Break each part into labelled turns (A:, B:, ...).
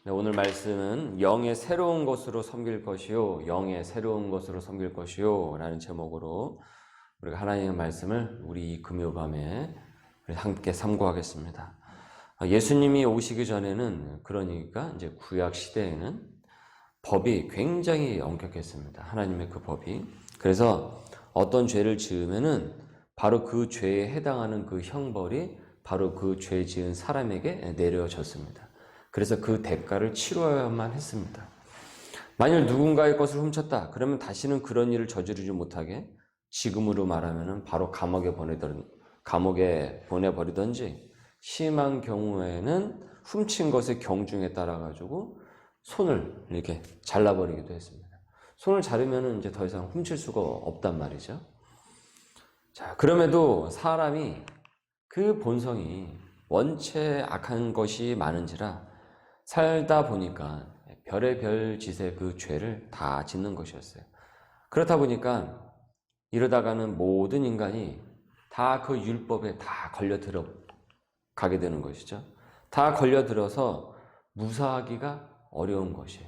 A: 네, 오늘 말씀은 영의 새로운 것으로 섬길 것이요, 영의 새로운 것으로 섬길 것이요 라는 제목으로 우리가 하나님의 말씀을 우리 금요 밤에 함께 삼고하겠습니다. 예수님이 오시기 전에는, 그러니까 이제 구약 시대에는 법이 굉장히 엄격했습니다. 하나님의 그 법이. 그래서 어떤 죄를 지으면은 바로 그 죄에 해당하는 그 형벌이 바로 그 죄 지은 사람에게 내려졌습니다. 그래서 그 대가를 치러야만 했습니다. 만일 누군가의 것을 훔쳤다, 그러면 다시는 그런 일을 저지르지 못하게 지금으로 말하면 바로 감옥에 보내버리든지, 심한 경우에는 훔친 것의 경중에 따라 가지고 손을 이렇게 잘라버리기도 했습니다. 손을 자르면 이제 더 이상 훔칠 수가 없단 말이죠. 자, 그럼에도 사람이 그 본성이 원체 악한 것이 많은지라 살다 보니까 별의별 짓에 그 죄를 다 짓는 것이었어요. 그렇다 보니까 이러다가는 모든 인간이 다 그 율법에 다 걸려들어 가게 되는 것이죠. 다 걸려들어서 무사하기가 어려운 것이에요.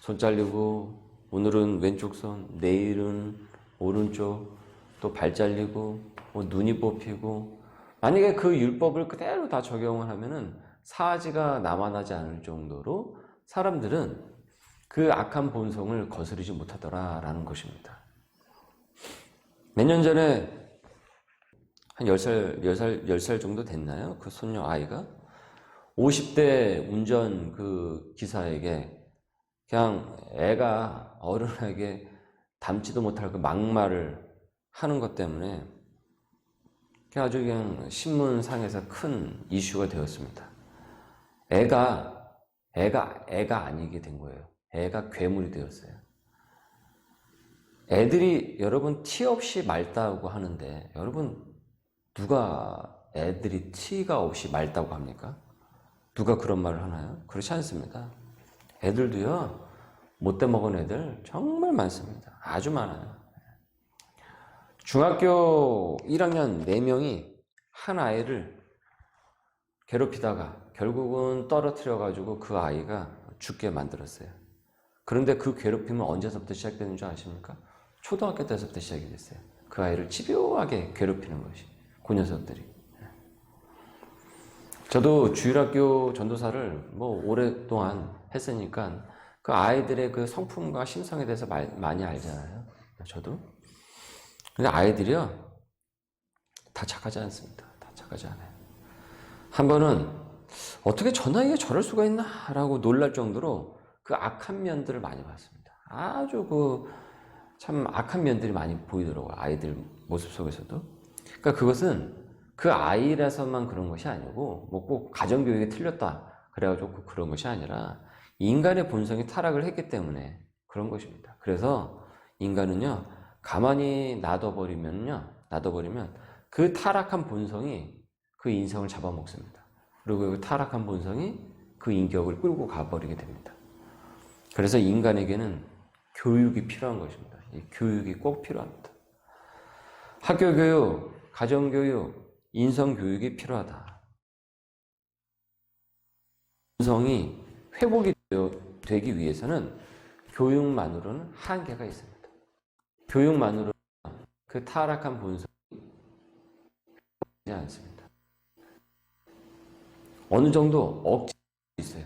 A: 손 잘리고, 오늘은 왼쪽 손, 내일은 오른쪽, 또 발 잘리고, 눈이 뽑히고, 만약에 그 율법을 그대로 다 적용을 하면은 사지가 남아나지 않을 정도로 사람들은 그 악한 본성을 거스르지 못하더라라는 것입니다. 몇 년 전에 한 10살 정도 됐나요? 그 손녀 아이가 50대 운전 그 기사에게 그냥 애가 어른에게 닮지도 못할 그 막말을 하는 것 때문에 아주 그냥 신문상에서 큰 이슈가 되었습니다. 애가 아니게 된 거예요. 애가 괴물이 되었어요. 애들이 여러분 티 없이 맑다고 하는데, 여러분 누가 애들이 티가 없이 맑다고 합니까? 누가 그런 말을 하나요? 그렇지 않습니다. 애들도요, 못돼 먹은 애들 정말 많습니다. 아주 많아요. 중학교 1학년 4명이 한 아이를 괴롭히다가 결국은 떨어뜨려가지고 그 아이가 죽게 만들었어요. 그런데 그 괴롭힘은 언제서부터 시작되는 줄 아십니까? 초등학교 때서부터 시작이 됐어요. 그 아이를 집요하게 괴롭히는 것이, 그 녀석들이. 저도 주일학교 전도사를 오랫동안 했으니까 그 아이들의 그 성품과 심성에 대해서 많이 알잖아요. 저도. 근데 아이들이요, 다 착하지 않습니다. 다 착하지 않아요. 한 번은 어떻게 저 나이에 저럴 수가 있나? 라고 놀랄 정도로 그 악한 면들을 많이 봤습니다. 아주 참 악한 면들이 많이 보이더라고요. 아이들 모습 속에서도. 그러니까 그것은 그 아이라서만 그런 것이 아니고, 꼭 가정교육이 틀렸다 그래가지고 그런 것이 아니라 인간의 본성이 타락을 했기 때문에 그런 것입니다. 그래서 인간은요, 가만히 놔둬버리면 그 타락한 본성이 그 인성을 잡아먹습니다. 그리고 그 타락한 본성이 그 인격을 끌고 가버리게 됩니다. 그래서 인간에게는 교육이 필요한 것입니다. 이 교육이 꼭 필요합니다. 학교 교육, 가정 교육, 인성 교육이 필요하다. 인성이 회복이 되기 위해서는 교육만으로는 한계가 있습니다. 교육만으로는 그 타락한 본성이 되지 않습니다. 어느 정도 억제가 있어요.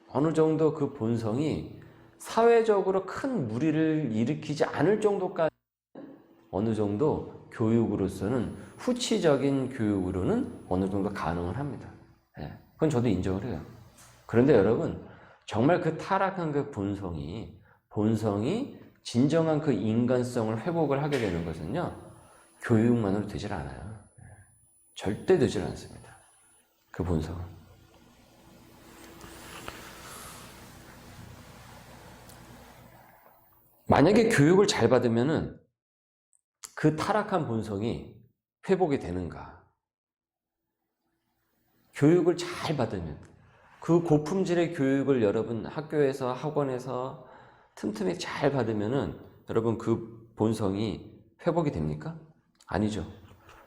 A: 어느 정도 그 본성이 사회적으로 큰 무리를 일으키지 않을 정도까지 어느 정도 교육으로서는, 후치적인 교육으로는 어느 정도 가능을 합니다. 그건 저도 인정을 해요. 그런데 여러분, 정말 그 타락한 그 본성이 진정한 그 인간성을 회복을 하게 되는 것은요, 교육만으로 되질 않아요. 절대 되질 않습니다. 그 본성은. 만약에 교육을 잘 받으면은 그 타락한 본성이 회복이 되는가? 교육을 잘 받으면, 그 고품질의 교육을 여러분 학교에서, 학원에서 틈틈이 잘 받으면은 여러분 그 본성이 회복이 됩니까? 아니죠.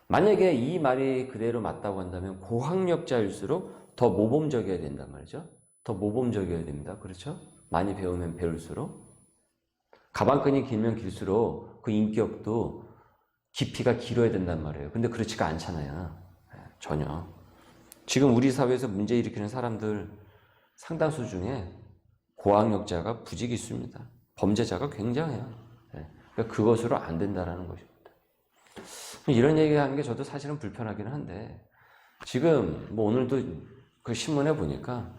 A: 만약에 이 말이 그대로 맞다고 한다면 고학력자일수록 더 모범적이어야 된단 말이죠. 더 모범적이어야 됩니다. 그렇죠? 많이 배우면 배울수록. 가방끈이 길면 길수록 그 인격도 깊이가 길어야 된단 말이에요. 근데 그렇지가 않잖아요. 전혀. 지금 우리 사회에서 문제 일으키는 사람들 상당수 중에 고학력자가 부지기수입니다. 범죄자가 굉장해요. 그러니까 그것으로 안 된다는 것입니다. 이런 얘기하는 게 저도 사실은 불편하기는 한데 지금 뭐 오늘도 그 신문에 보니까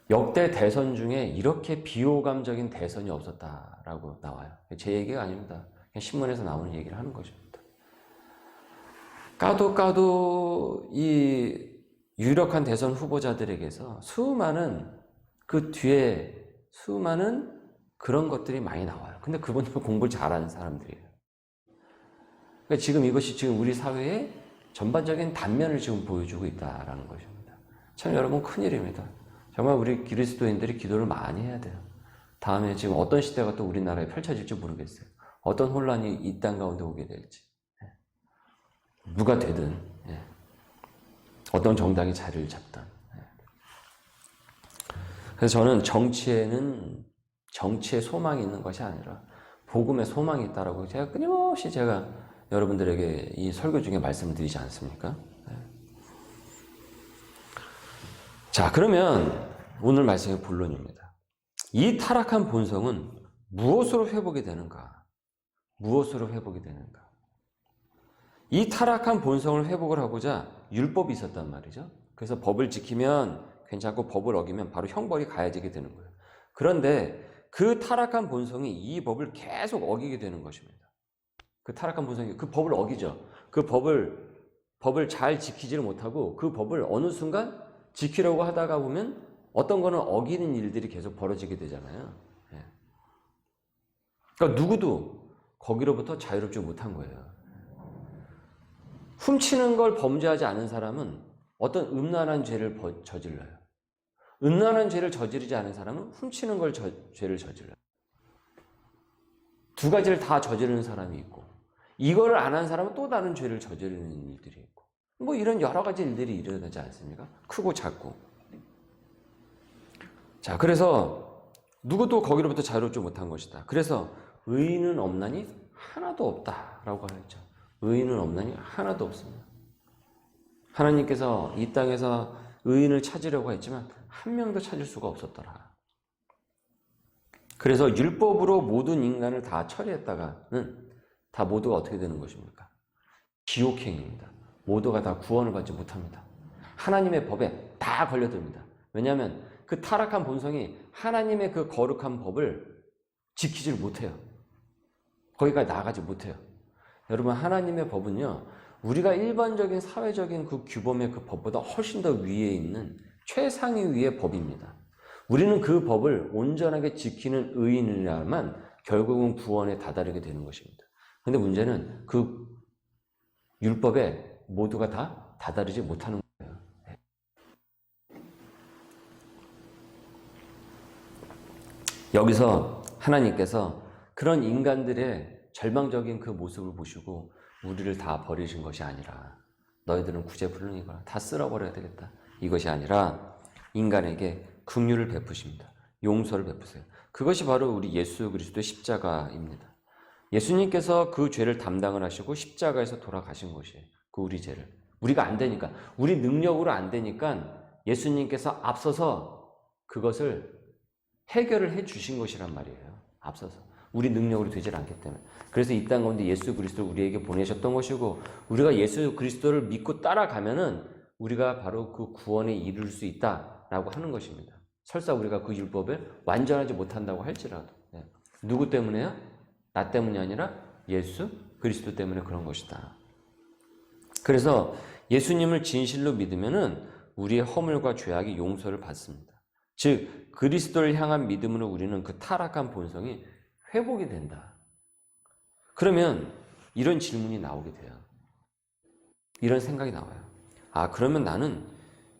A: 역대 대선 중에 이렇게 비호감적인 대선이 없었다라고 나와요. 제 얘기가 아닙니다. 그냥 신문에서 나오는 얘기를 하는 것입니다. 까도 이 유력한 대선 후보자들에게서 수많은 그 뒤에 수많은 그런 것들이 많이 나와요. 근데 그분들 공부를 잘하는 사람들이에요. 그러니까 지금 이것이 지금 우리 사회의 전반적인 단면을 지금 보여주고 있다라는 것입니다. 참 여러분 큰일입니다. 정말 우리 그리스도인들이 기도를 많이 해야 돼요. 다음에 지금 어떤 시대가 또 우리나라에 펼쳐질지 모르겠어요. 어떤 혼란이 이 땅 가운데 오게 될지. 누가 되든 어떤 정당이 자리를 잡든. 그래서 저는 정치에는 정치에 소망이 있는 것이 아니라 복음에 소망이 있다라고 제가 끊임없이 여러분들에게 이 설교 중에 말씀을 드리지 않습니까? 자, 그러면 오늘 말씀의 본론입니다. 이 타락한 본성은 무엇으로 회복이 되는가? 무엇으로 회복이 되는가? 이 타락한 본성을 회복을 하고자 율법이 있었단 말이죠. 그래서 법을 지키면 괜찮고 법을 어기면 바로 형벌이 가해지게 되는 거예요. 그런데 그 타락한 본성이 이 법을 계속 어기게 되는 것입니다. 그 타락한 본성이 그 법을 어기죠. 그 법을 잘 지키지를 못하고 그 법을 어느 순간 지키려고 하다가 보면 어떤 거는 어기는 일들이 계속 벌어지게 되잖아요. 그러니까 누구도 거기로부터 자유롭지 못한 거예요. 훔치는 걸 범죄하지 않은 사람은 어떤 음란한 죄를 저질러요. 음란한 죄를 저지르지 않은 사람은 훔치는 걸 죄를 저질러요. 두 가지를 다 저지르는 사람이 있고 이거를 안 한 사람은 또 다른 죄를 저지르는 일들이 있고 뭐 이런 여러 가지 일들이 일어나지 않습니까? 크고 작고. 자, 그래서 누구도 거기로부터 자유롭지 못한 것이다. 그래서 의인은 없나니 하나도 없다라고 하였죠. 의인은 없나니 하나도 없습니다. 하나님께서 이 땅에서 의인을 찾으려고 했지만 한 명도 찾을 수가 없었더라. 그래서 율법으로 모든 인간을 다 처리했다가는 다 모두가 어떻게 되는 것입니까? 지옥행입니다. 모두가 다 구원을 받지 못합니다. 하나님의 법에 다 걸려듭니다. 왜냐하면 그 타락한 본성이 하나님의 그 거룩한 법을 지키지를 못해요. 거기까지 나아가지 못해요. 여러분, 하나님의 법은요, 우리가 일반적인 사회적인 그 규범의 그 법보다 훨씬 더 위에 있는 최상위 위의 법입니다. 우리는 그 법을 온전하게 지키는 의인이라면 결국은 구원에 다다르게 되는 것입니다. 근데 문제는 그 율법에 모두가 다 다다르지 못하는 거예요. 여기서 하나님께서 그런 인간들의 절망적인 그 모습을 보시고 우리를 다 버리신 것이 아니라 너희들은 구제불능이거나 다 쓸어버려야 되겠다. 이것이 아니라 인간에게 긍휼을 베푸십니다. 용서를 베푸세요. 그것이 바로 우리 예수 그리스도의 십자가입니다. 예수님께서 그 죄를 담당을 하시고 십자가에서 돌아가신 것이에요. 그 우리 죄를. 우리가 안 되니까, 우리 능력으로 안 되니까 예수님께서 앞서서 그것을 해결을 해 주신 것이란 말이에요. 앞서서. 우리 능력으로 되질 않기 때문에. 그래서 이 땅 가운데 예수 그리스도를 우리에게 보내셨던 것이고, 우리가 예수 그리스도를 믿고 따라가면은 우리가 바로 그 구원에 이를 수 있다라고 하는 것입니다. 설사 우리가 그 율법을 완전하지 못한다고 할지라도. 누구 때문에요? 나 때문이 아니라 예수 그리스도 때문에 그런 것이다. 그래서 예수님을 진실로 믿으면은 우리의 허물과 죄악이 용서를 받습니다. 즉 그리스도를 향한 믿음으로 우리는 그 타락한 본성이 회복이 된다. 그러면 이런 질문이 나오게 돼요. 이런 생각이 나와요. 아, 그러면 나는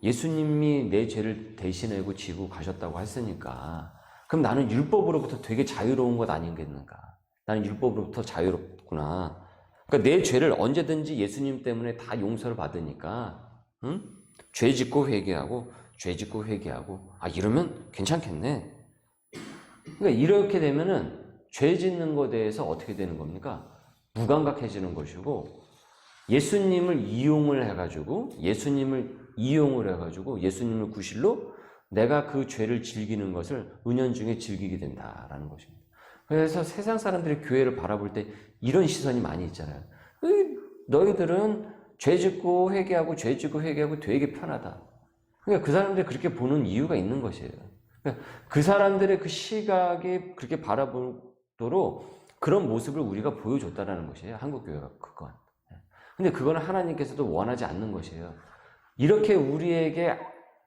A: 예수님이 내 죄를 대신하고 지고 가셨다고 했으니까 그럼 나는 율법으로부터 되게 자유로운 것 아니겠는가? 나는 율법으로부터 자유롭구나. 그러니까 내 죄를 언제든지 예수님 때문에 다 용서를 받으니까, 응? 죄 짓고 회개하고, 죄 짓고 회개하고, 이러면 괜찮겠네. 그러니까 이렇게 되면은 죄 짓는 것에 대해서 어떻게 되는 겁니까? 무감각해지는 것이고, 예수님을 이용을 해가지고, 예수님을 구실로 내가 그 죄를 즐기는 것을 은연중에 즐기게 된다라는 것입니다. 그래서 세상 사람들이 교회를 바라볼 때 이런 시선이 많이 있잖아요. 너희들은 죄 짓고 회개하고 죄 짓고 회개하고 되게 편하다. 그러니까 그 사람들이 그렇게 보는 이유가 있는 것이에요. 그러니까 그 사람들의 그 시각이 그렇게 바라보도록 그런 모습을 우리가 보여줬다라는 것이에요. 한국교회가 그건. 근데 그거는 하나님께서도 원하지 않는 것이에요. 이렇게 우리에게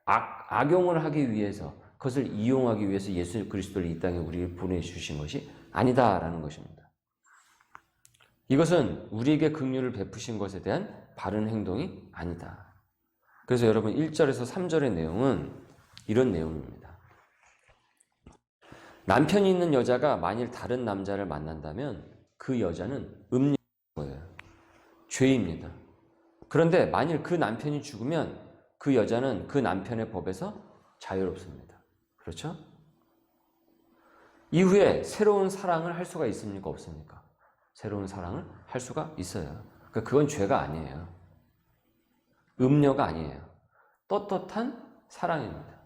A: 악용을 하기 위해서, 그것을 이용하기 위해서 예수 그리스도를 이 땅에 우리를 보내주신 것이 아니다라는 것입니다. 이것은 우리에게 긍휼을 베푸신 것에 대한 바른 행동이 아니다. 그래서 여러분 1절에서 3절의 내용은 이런 내용입니다. 남편이 있는 여자가 만일 다른 남자를 만난다면 그 여자는 음녀인 거예요. 죄입니다. 그런데 만일 그 남편이 죽으면 그 여자는 그 남편의 법에서 자유롭습니다. 그렇죠? 이후에 새로운 사랑을 할 수가 있습니까? 없습니까? 새로운 사랑을 할 수가 있어요. 그러니까 그건 죄가 아니에요. 음녀가 아니에요. 떳떳한 사랑입니다.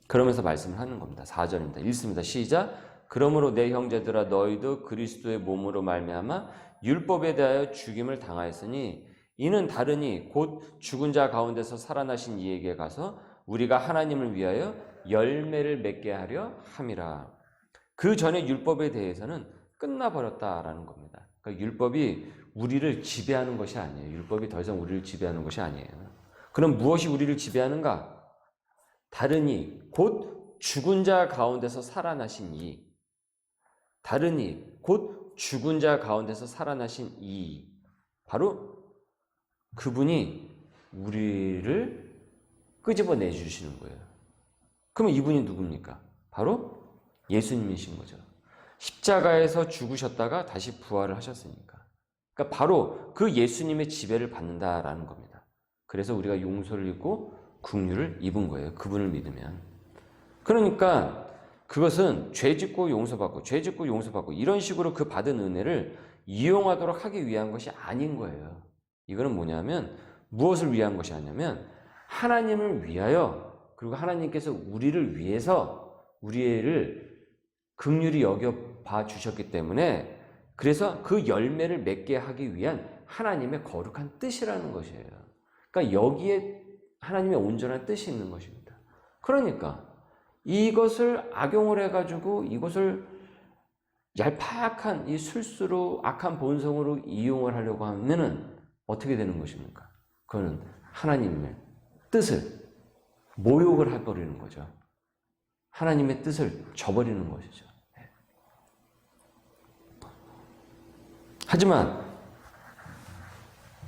A: 그러면서 말씀을 하는 겁니다. 4절입니다. 읽습니다. 시작. 그러므로 내 형제들아 너희도 그리스도의 몸으로 말미암아 율법에 대하여 죽임을 당하였으니 이는 다르니 곧 죽은 자 가운데서 살아나신 이에게 가서 우리가 하나님을 위하여 열매를 맺게 하려 함이라. 그 전에 율법에 대해서는 끝나버렸다라는 겁니다. 그러니까 율법이 우리를 지배하는 것이 아니에요. 율법이 더 이상 우리를 지배하는 것이 아니에요. 그럼 무엇이 우리를 지배하는가? 다르니 곧 죽은 자 가운데서 살아나신 이. 다르니 곧 죽은 자 가운데서 살아나신 이. 바로 그분이 우리를 끄집어내 주시는 거예요. 그러면 이분이 누굽니까? 바로 예수님이신 거죠. 십자가에서 죽으셨다가 다시 부활을 하셨으니까. 그러니까 바로 그 예수님의 지배를 받는다라는 겁니다. 그래서 우리가 용서를 입고 긍휼을 입은 거예요. 그분을 믿으면. 그러니까 그것은 죄 짓고 용서받고 죄 짓고 용서받고 이런 식으로 그 받은 은혜를 이용하도록 하기 위한 것이 아닌 거예요. 이거는 뭐냐면 무엇을 위한 것이 아니냐면 하나님을 위하여, 그리고 하나님께서 우리를 위해서 우리를 긍휼히 여겨봐 주셨기 때문에, 그래서 그 열매를 맺게 하기 위한 하나님의 거룩한 뜻이라는 것이에요. 그러니까 여기에 하나님의 온전한 뜻이 있는 것입니다. 그러니까 이것을 악용을 해가지고 이것을 얄팍한 이 술수로 악한 본성으로 이용을 하려고 하면은 어떻게 되는 것입니까? 그거는 하나님의 뜻을 모욕을 해버리는 거죠. 하나님의 뜻을 저버리는 것이죠. 하지만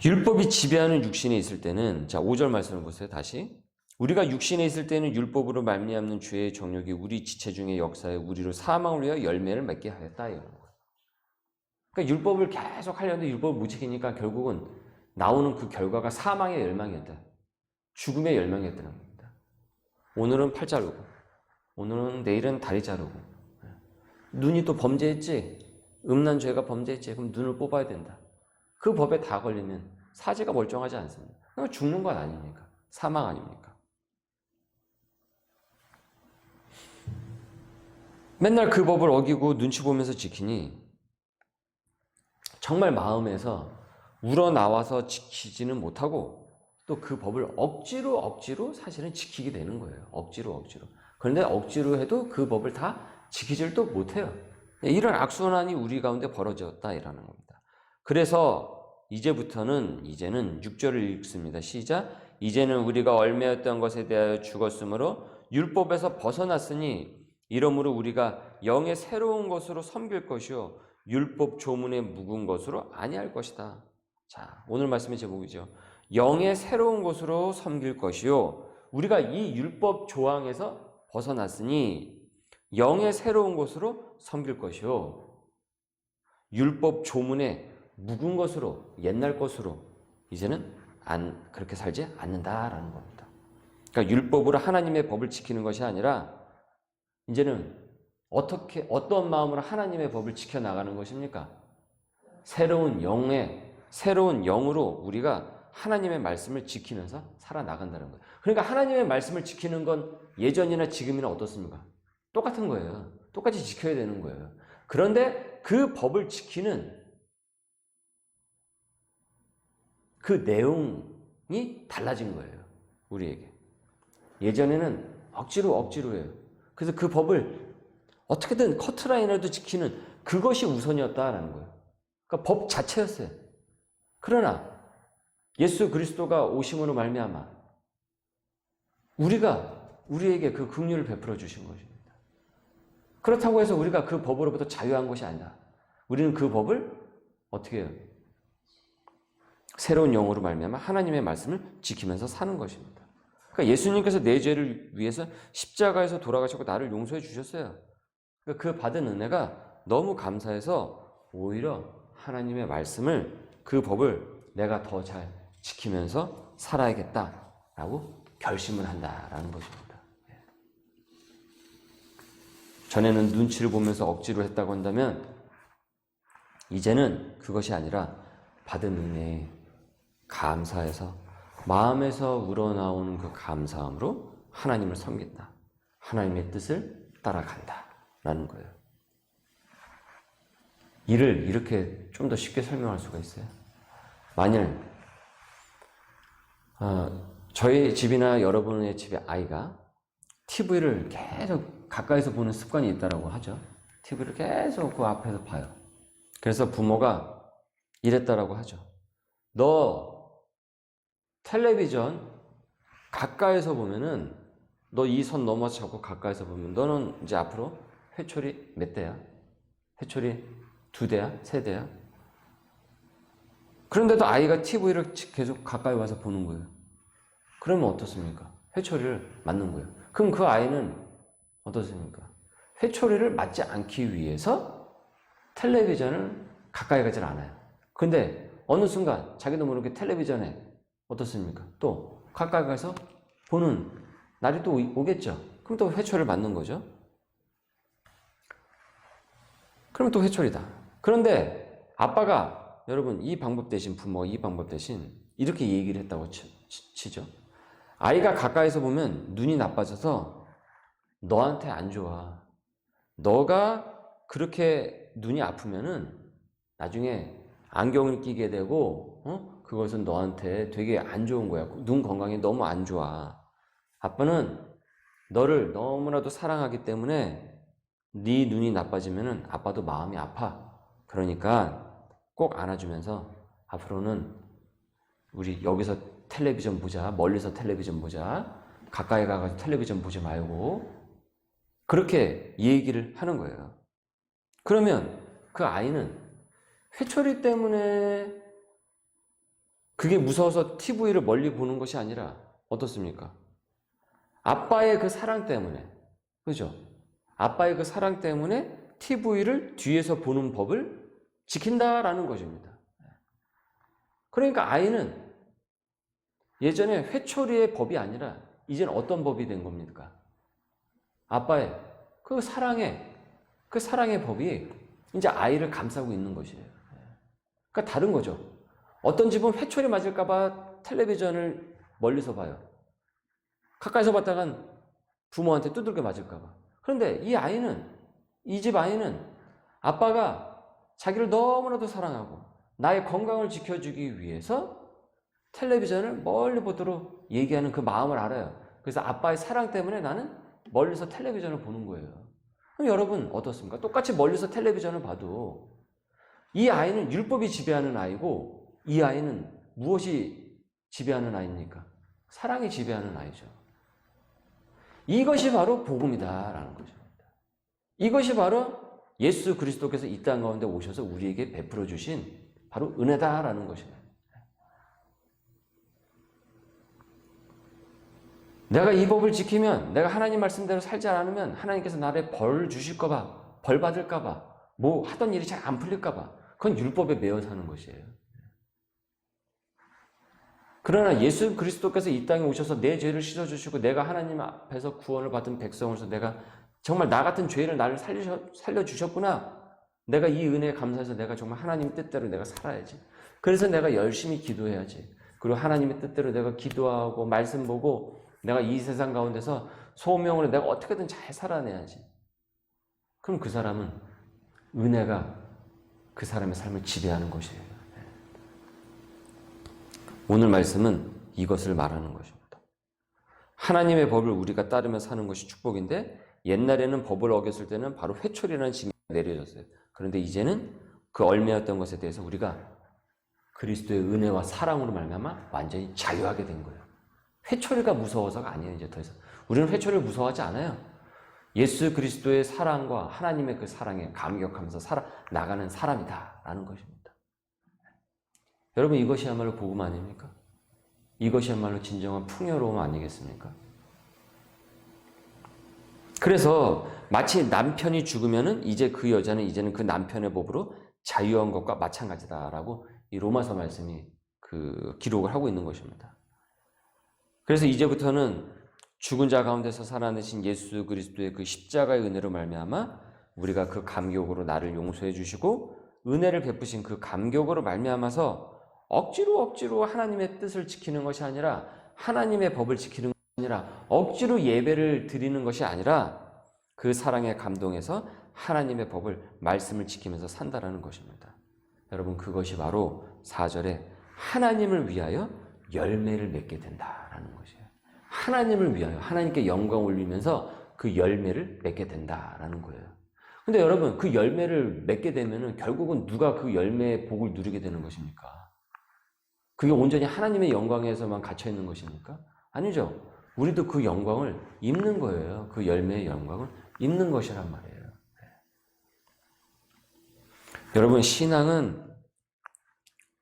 A: 율법이 지배하는 육신에 있을 때는, 자 5절 말씀을 보세요. 다시. 우리가 육신에 있을 때는 율법으로 말미암는 죄의 정욕이 우리 지체 중에 역사에 우리로 사망을 위하여 열매를 맺게 하였다 이런 거예요. 그러니까 율법을 계속 하려는데 율법을 못 지키니까 결국은 나오는 그 결과가 사망의 열망이었다. 죽음의 열망이었다는 겁니다. 오늘은 팔 자르고, 오늘은 내일은 다리 자르고, 눈이 또 범죄했지, 음란 죄가 범죄했지, 그럼 눈을 뽑아야 된다. 그 법에 다 걸리면 사지가 멀쩡하지 않습니다. 그러니까 죽는 건 아닙니까? 사망 아닙니까? 맨날 그 법을 어기고 눈치 보면서 지키니 정말 마음에서 우러나와서 지키지는 못하고 또 그 법을 억지로 사실은 지키게 되는 거예요. 억지로. 그런데 억지로 해도 그 법을 다 지키지를 또 못해요. 이런 악순환이 우리 가운데 벌어졌다 이라는 겁니다. 그래서 이제는 6절을 읽습니다. 시작. 이제는 우리가 얽매였던 것에 대하여 죽었으므로 율법에서 벗어났으니 이러므로 우리가 영의 새로운 것으로 섬길 것이요 율법 조문에 묵은 것으로 아니할 것이다. 자, 오늘 말씀의 제목이죠. 영의 새로운 것으로 섬길 것이요, 우리가 이 율법 조항에서 벗어났으니 영의 새로운 것으로 섬길 것이요 율법 조문에 묵은 것으로, 옛날 것으로 이제는 그렇게 살지 않는다라는 겁니다. 그러니까 율법으로 하나님의 법을 지키는 것이 아니라 이제는 어떤 마음으로 하나님의 법을 지켜나가는 것입니까? 새로운 영으로 우리가 하나님의 말씀을 지키면서 살아나간다는 거예요. 그러니까 하나님의 말씀을 지키는 건 예전이나 지금이나 어떻습니까? 똑같은 거예요. 똑같이 지켜야 되는 거예요. 그런데 그 법을 지키는 그 내용이 달라진 거예요. 우리에게. 예전에는 억지로 해요. 그래서 그 법을 어떻게든 커트라인이라도 지키는 그것이 우선이었다라는 거예요. 그러니까 법 자체였어요. 그러나 예수 그리스도가 오심으로 말미암아 우리에게 그 긍휼을 베풀어 주신 것입니다. 그렇다고 해서 우리가 그 법으로부터 자유한 것이 아니다. 우리는 그 법을 어떻게 해요? 새로운 영으로 말미암아 하나님의 말씀을 지키면서 사는 것입니다. 그러니까 예수님께서 내 죄를 위해서 십자가에서 돌아가셨고 나를 용서해 주셨어요. 그러니까 그 받은 은혜가 너무 감사해서 오히려 하나님의 말씀을, 그 법을 내가 더 잘 지키면서 살아야겠다라고 결심을 한다라는 것입니다. 전에는 눈치를 보면서 억지로 했다고 한다면 이제는 그것이 아니라 받은 은혜에 감사해서 마음에서 우러나오는 그 감사함으로 하나님을 섬긴다. 하나님의 뜻을 따라간다라는 거예요. 이를 이렇게 좀 더 쉽게 설명할 수가 있어요. 만일 저희 집이나 여러분의 집에 아이가 TV를 계속 가까이서 보는 습관이 있다고 하죠. TV를 계속 그 앞에서 봐요. 그래서 부모가 이랬다라고 하죠. 너 텔레비전 가까이서 보면은, 너 이 선 넘어서 자꾸 가까이서 보면 너는 이제 앞으로 회초리 몇 대야? 회초리 2대야? 3대야? 그런데도 아이가 TV를 계속 가까이 와서 보는 거예요. 그러면 어떻습니까? 회초리를 맞는 거예요. 그럼 그 아이는 어떻습니까? 회초리를 맞지 않기 위해서 텔레비전을 가까이 가질 않아요. 근데 어느 순간 자기도 모르게 텔레비전에 어떻습니까? 또 가까이 가서 보는 날이 또 오겠죠. 그럼 또 회초리를 맞는 거죠. 그럼 또 회초리다. 그런데 아빠가, 여러분, 이 방법 대신, 부모가 이 방법 대신 이렇게 얘기를 했다고 치죠. 아이가 가까이서 보면 눈이 나빠져서 너한테 안 좋아. 너가 그렇게 눈이 아프면은 나중에 안경을 끼게 되고, 그것은 너한테 되게 안 좋은 거야. 눈 건강에 너무 안 좋아. 아빠는 너를 너무나도 사랑하기 때문에 네 눈이 나빠지면은 아빠도 마음이 아파. 그러니까 꼭 안아주면서 앞으로는 우리 여기서 텔레비전 보자, 멀리서 텔레비전 보자, 가까이 가가지고 텔레비전 보지 말고, 그렇게 얘기를 하는 거예요. 그러면 그 아이는 회초리 때문에 그게 무서워서 TV를 멀리 보는 것이 아니라 어떻습니까? 아빠의 그 사랑 때문에, 그죠? 아빠의 그 사랑 때문에 TV를 뒤에서 보는 법을 지킨다라는 것입니다. 그러니까 아이는 예전에 회초리의 법이 아니라 이제는 어떤 법이 된 겁니까? 아빠의 그 사랑의 법이 이제 아이를 감싸고 있는 것이에요. 그러니까 다른 거죠. 어떤 집은 회초리 맞을까봐 텔레비전을 멀리서 봐요. 가까이서 봤다간 부모한테 두들겨 맞을까봐. 그런데 이 집 아이는 아빠가 자기를 너무나도 사랑하고 나의 건강을 지켜주기 위해서 텔레비전을 멀리 보도록 얘기하는 그 마음을 알아요. 그래서 아빠의 사랑 때문에 나는 멀리서 텔레비전을 보는 거예요. 그럼 여러분 어떻습니까? 똑같이 멀리서 텔레비전을 봐도 이 아이는 율법이 지배하는 아이고, 이 아이는 무엇이 지배하는 아이입니까? 사랑이 지배하는 아이죠. 이것이 바로 복음이다라는 것입니다. 이것이 바로 예수 그리스도께서 이 땅 가운데 오셔서 우리에게 베풀어 주신 바로 은혜다라는 것입니다. 내가 이 법을 지키면, 내가 하나님 말씀대로 살지 않으면 하나님께서 나를 벌 주실까 봐, 벌 받을까 봐, 뭐 하던 일이 잘 안 풀릴까 봐, 그건 율법에 매여 사는 것이에요. 그러나 예수 그리스도께서 이 땅에 오셔서 내 죄를 씻어주시고 내가 하나님 앞에서 구원을 받은 백성으로서 내가 정말 나 같은 죄인을 나를 살려주셨구나. 내가 이 은혜에 감사해서 내가 정말 하나님 뜻대로 내가 살아야지. 그래서 내가 열심히 기도해야지. 그리고 하나님의 뜻대로 내가 기도하고 말씀 보고 내가 이 세상 가운데서 소명으로 내가 어떻게든 잘 살아내야지. 그럼 그 사람은 은혜가 그 사람의 삶을 지배하는 것이에요. 오늘 말씀은 이것을 말하는 것입니다. 하나님의 법을 우리가 따르며 사는 것이 축복인데 옛날에는 법을 어겼을 때는 바로 회초리라는 징계가 내려졌어요. 그런데 이제는 그 얽매였던 것에 대해서 우리가 그리스도의 은혜와 사랑으로 말미암아 완전히 자유하게 된 거예요. 회초리가 무서워서가 아니에요. 이제 더 이상 우리는 회초리를 무서워하지 않아요. 예수 그리스도의 사랑과 하나님의 그 사랑에 감격하면서 살아나가는 사람이다라는 것입니다. 여러분 이것이야말로 복음 아닙니까? 이것이야말로 진정한 풍요로움 아니겠습니까? 그래서 마치 남편이 죽으면은 이제 그 여자는 이제는 그 남편의 법으로 자유한 것과 마찬가지다라고 이 로마서 말씀이 기록을 하고 있는 것입니다. 그래서 이제부터는 죽은 자 가운데서 살아내신 예수 그리스도의 그 십자가의 은혜로 말미암아 우리가 그 감격으로 나를 용서해 주시고 은혜를 베푸신 그 감격으로 말미암아서 억지로 하나님의 뜻을 지키는 것이 아니라 하나님의 법을 지키는 것이 아니라 억지로 예배를 드리는 것이 아니라 그 사랑에 감동해서 하나님의 법을 말씀을 지키면서 산다라는 것입니다. 여러분 그것이 바로 4절에 하나님을 위하여 열매를 맺게 된다라는 것이에요. 하나님을 위하여 하나님께 영광 올리면서 그 열매를 맺게 된다라는 거예요. 근데 여러분 그 열매를 맺게 되면은 결국은 누가 그 열매의 복을 누리게 되는 것입니까? 그게 온전히 하나님의 영광에서만 갇혀 있는 것입니까? 아니죠. 우리도 그 영광을 입는 거예요. 그 열매의 영광을 입는 것이란 말이에요. 여러분 신앙은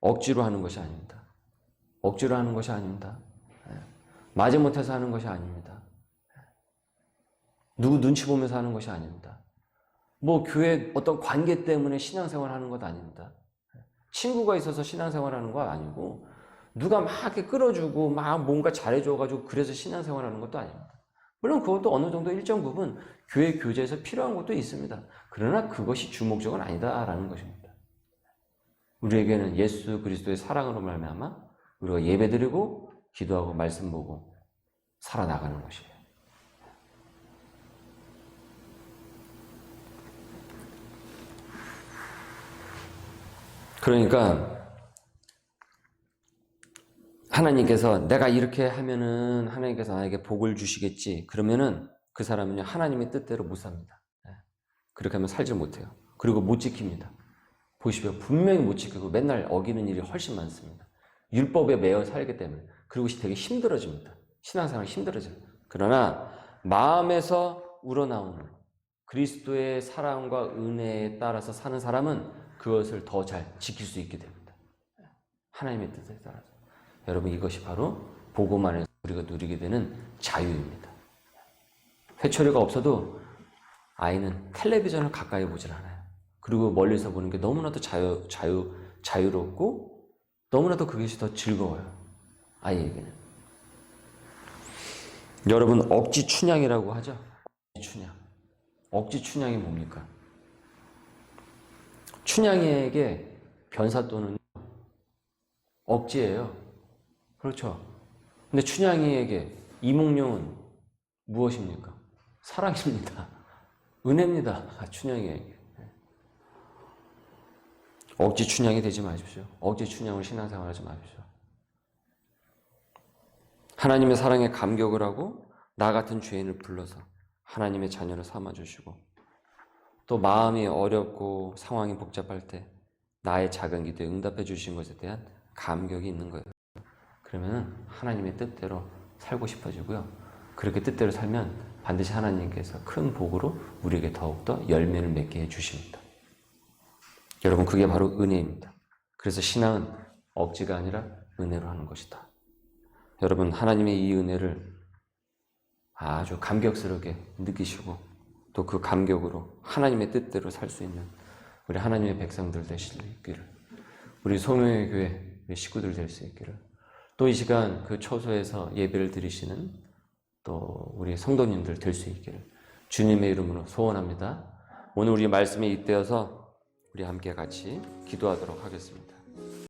A: 억지로 하는 것이 아닙니다. 억지로 하는 것이 아닙니다. 마지못해서 하는 것이 아닙니다. 누구 눈치 보면서 하는 것이 아닙니다. 뭐 교회 어떤 관계 때문에 신앙생활 하는 것 아닙니다. 친구가 있어서 신앙생활 하는 거 아니고 누가 막 이렇게 끌어주고 막 뭔가 잘해줘가지고 그래서 신앙생활 하는 것도 아닙니다. 물론 그것도 어느 정도 일정 부분 교회 교제에서 필요한 것도 있습니다. 그러나 그것이 주목적은 아니다라는 것입니다. 우리에게는 예수 그리스도의 사랑으로 말미암아 우리가 예배드리고 기도하고 말씀 보고 살아나가는 것이에요. 그러니까 하나님께서 내가 이렇게 하면은 하나님께서 나에게 복을 주시겠지. 그러면은 그 사람은요 하나님의 뜻대로 못 삽니다. 그렇게 하면 살지 못해요. 그리고 못 지킵니다. 보십시오. 분명히 못 지키고 맨날 어기는 일이 훨씬 많습니다. 율법에 매여 살기 때문에. 그리고 되게 힘들어집니다. 신앙생활이 힘들어져요. 그러나 마음에서 우러나오는 그리스도의 사랑과 은혜에 따라서 사는 사람은 그것을 더 잘 지킬 수 있게 됩니다. 하나님의 뜻에 따라서. 여러분 이것이 바로 복음 안에서 우리가 누리게 되는 자유입니다. 회초리가 없어도 아이는 텔레비전을 가까이 보질 않아요. 그리고 멀리서 보는 게 너무나도 자유롭고 너무나도 그것이 더 즐거워요. 아이에게는. 여러분 억지 춘향이라고 하죠. 억지 춘향. 억지 춘향이 뭡니까? 춘향이에게 변사또는 억지예요. 그렇죠. 근데 춘향이에게 이몽룡은 무엇입니까? 사랑입니다. 은혜입니다. 춘향이에게. 억지 춘향이 되지 마십시오. 억지 춘향으로 신앙생활 하지 마십시오. 하나님의 사랑에 감격을 하고 나 같은 죄인을 불러서 하나님의 자녀를 삼아주시고 또 마음이 어렵고 상황이 복잡할 때 나의 작은 기도에 응답해 주신 것에 대한 감격이 있는 거예요. 그러면 하나님의 뜻대로 살고 싶어지고요. 그렇게 뜻대로 살면 반드시 하나님께서 큰 복으로 우리에게 더욱더 열매를 맺게 해주십니다. 여러분 그게 바로 은혜입니다. 그래서 신앙은 억지가 아니라 은혜로 하는 것이다. 여러분 하나님의 이 은혜를 아주 감격스럽게 느끼시고 또 그 감격으로 하나님의 뜻대로 살 수 있는 우리 하나님의 백성들 될 수 있기를, 우리 소명의 교회 우리 식구들 될 수 있기를, 또 이 시간 그 초소에서 예배를 드리시는 또 우리 성도님들 될 수 있기를 주님의 이름으로 소원합니다. 오늘 우리 말씀에 잇대어서 우리 함께 같이 기도하도록 하겠습니다.